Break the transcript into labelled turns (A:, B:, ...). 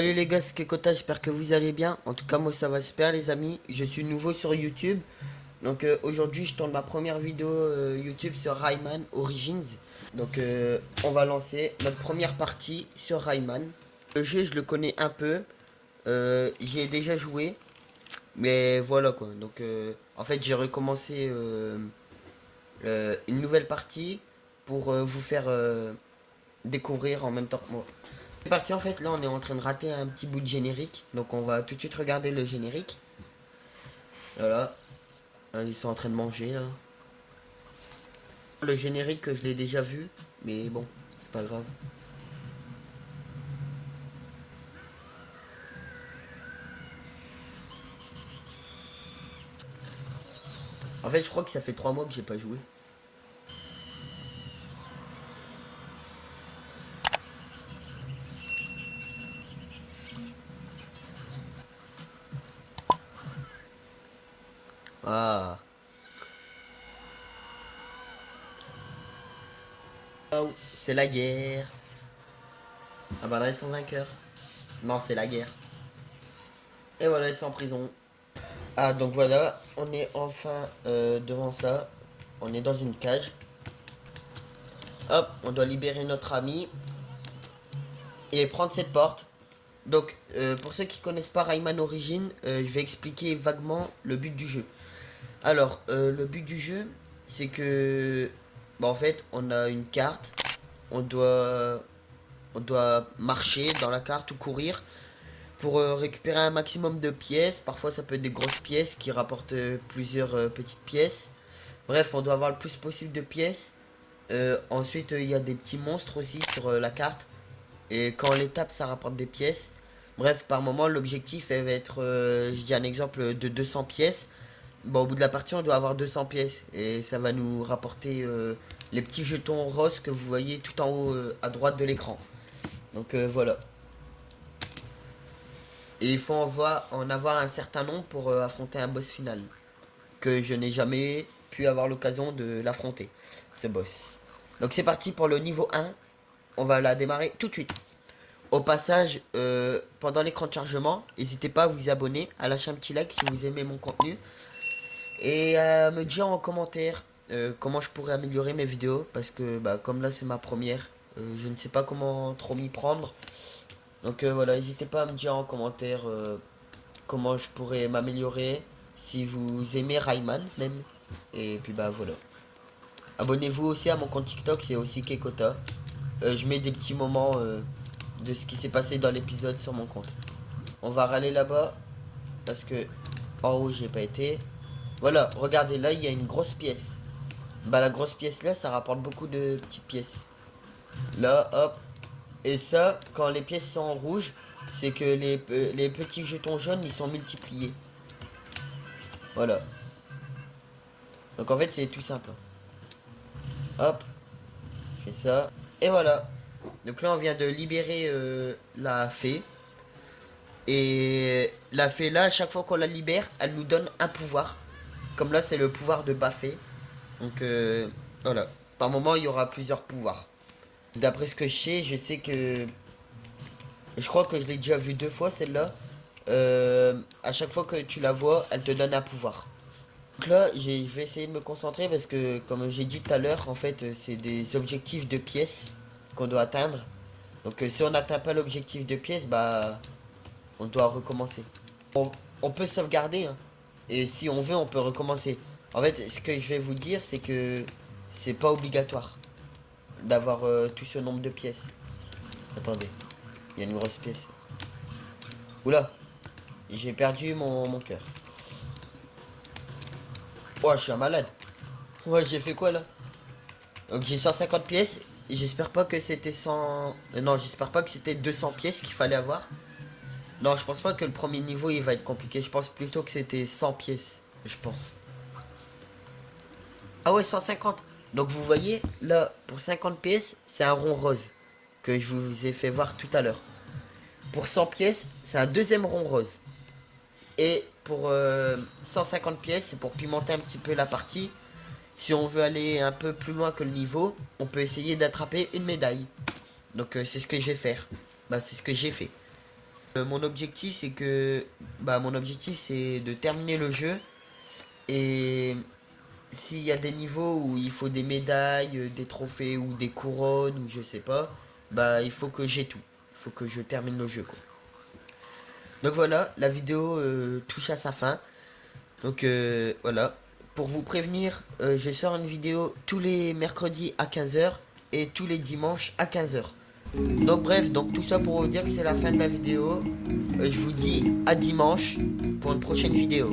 A: Salut les gars, c'est Kekota, j'espère que vous allez bien. En tout cas, moi ça va super les amis. Je suis nouveau sur YouTube. Donc aujourd'hui, je tourne ma première vidéo YouTube sur Rayman Origins. Donc on va lancer notre première partie sur Rayman. Le jeu, je le connais un peu. J'y ai déjà joué. Mais voilà quoi. Donc en fait, j'ai recommencé une nouvelle partie pour vous faire découvrir en même temps que moi. C'est parti en fait, là on est en train de rater un petit bout de générique, donc on va tout de suite regarder le générique. Voilà, ils sont en train de manger là. Le générique que je l'ai déjà vu, mais bon, c'est pas grave. En fait, je crois que ça fait 3 mois que j'ai pas joué. Ah, oh, c'est la guerre. Ah bah là ils sont vainqueurs. Non, c'est la guerre. Et voilà, ils sont en prison. Ah donc voilà, on est enfin devant ça. On est dans une cage. Hop, on doit libérer notre ami et prendre cette porte. Donc, pour ceux qui connaissent pas Rayman Origins, je vais expliquer vaguement le but du jeu. Alors, le but du jeu, c'est que, bah, en fait, on a une carte, on doit, on doit marcher dans la carte ou courir pour récupérer un maximum de pièces. Parfois, ça peut être des grosses pièces qui rapportent plusieurs petites pièces. Bref, on doit avoir le plus possible de pièces. Ensuite, il y a des petits monstres aussi sur la carte. Et quand on les tape, ça rapporte des pièces. Bref, par moment, l'objectif va être, je dis un exemple, de 200 pièces. Bon, au bout de la partie, on doit avoir 200 pièces. Et ça va nous rapporter les petits jetons roses que vous voyez tout en haut à droite de l'écran. Donc voilà. Et il faut en avoir un certain nombre pour affronter un boss final. Que je n'ai jamais pu avoir l'occasion de l'affronter, ce boss. Donc c'est parti pour le niveau 1. On va la démarrer tout de suite. Au passage, pendant l'écran de chargement, n'hésitez pas à vous abonner, à lâcher un petit like si vous aimez mon contenu. Et à me dire en commentaire comment je pourrais améliorer mes vidéos. Parce que bah, comme là c'est ma première, je ne sais pas comment trop m'y prendre. Donc voilà, n'hésitez pas à me dire en commentaire comment je pourrais m'améliorer. Si vous aimez Rayman même. Et puis bah voilà. Abonnez-vous aussi à mon compte TikTok, c'est aussi Kekota. Je mets des petits moments de ce qui s'est passé dans l'épisode sur mon compte. On va râler là-bas parce que en haut j'ai pas été. Voilà, regardez là, il y a une grosse pièce. Bah la grosse pièce là, ça rapporte beaucoup de petites pièces. Là, hop. Et ça, quand les pièces sont en rouge, c'est que les petits jetons jaunes, ils sont multipliés. Voilà. Donc en fait, c'est tout simple. Hop, je fais ça. Et voilà. Donc là, on vient de libérer la fée. Et la fée là, à chaque fois qu'on la libère, elle nous donne un pouvoir. Comme là, c'est le pouvoir de Bafé. Donc voilà. Par moment, il y aura plusieurs pouvoirs. D'après ce que je sais que. Je crois que je l'ai déjà vu 2 fois celle-là. À chaque fois que tu la vois, elle te donne un pouvoir. Donc là, je vais essayer de me concentrer parce que, comme j'ai dit tout à l'heure, en fait, c'est des objectifs de pièces qu'on doit atteindre. Donc si on n'atteint pas l'objectif de pièces, bah on doit recommencer. On peut sauvegarder, hein. Et si on veut, on peut recommencer. En fait, ce que je vais vous dire, c'est que c'est pas obligatoire d'avoir tout ce nombre de pièces. Attendez, il y a une grosse pièce. Oula, j'ai perdu mon cœur. Oh, je suis un malade. Ouais, j'ai fait quoi là? Donc j'ai 150 pièces. J'espère pas que c'était 100... non, j'espère pas que c'était 200 pièces qu'il fallait avoir. Non, je pense pas que le premier niveau il va être compliqué. Je pense plutôt que c'était 100 pièces. Je pense. Ah ouais, 150. Donc vous voyez, là, pour 50 pièces, c'est un rond rose. Que je vous ai fait voir tout à l'heure. Pour 100 pièces, c'est un deuxième rond rose. Et pour 150 pièces, c'est pour pimenter un petit peu la partie. Si on veut aller un peu plus loin que le niveau, on peut essayer d'attraper une médaille. Donc c'est ce que je vais faire. Bah c'est ce que j'ai fait. Mon objectif c'est que mon objectif c'est de terminer le jeu et s'il y a des niveaux où il faut des médailles, des trophées ou des couronnes ou je sais pas, il faut que j'ai tout. Il faut que je termine le jeu quoi. Donc voilà, la vidéo touche à sa fin. Donc voilà. Pour vous prévenir, je sors une vidéo tous les mercredis à 15 h et tous les dimanches à 15 h. Donc bref, donc tout ça pour vous dire que c'est la fin de la vidéo. Je vous dis à dimanche pour une prochaine vidéo.